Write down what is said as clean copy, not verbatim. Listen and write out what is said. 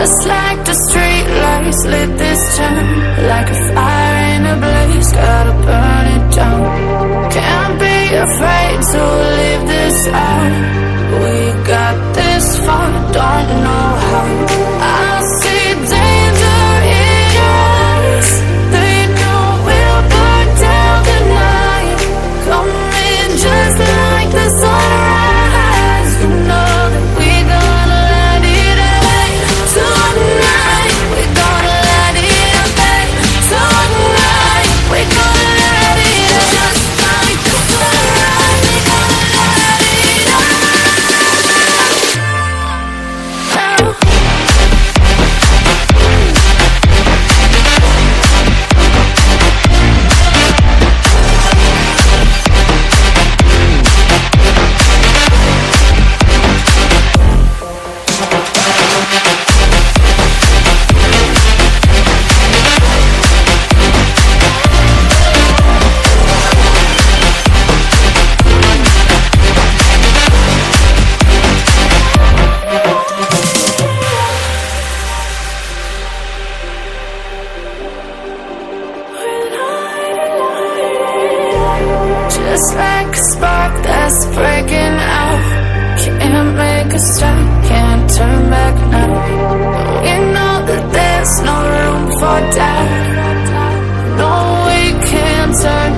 Just like the street lights lit this town, like a fire in a blaze, gotta burn it down. Can't be afraid to leave this out. We got this far, don't know how. I see danger in your eyes. They know we'll burn down the night. Coming just like the sunrise. You know that we're gonna let it away. Tonight, we're gonna let it away. Tonight, we're gonna let it away. Just like the sunrise, we're gonna let it away. Just like a spark that's breaking out. Can't make a stop, can't turn back now. We know that there's no room for doubt. No, we can't turn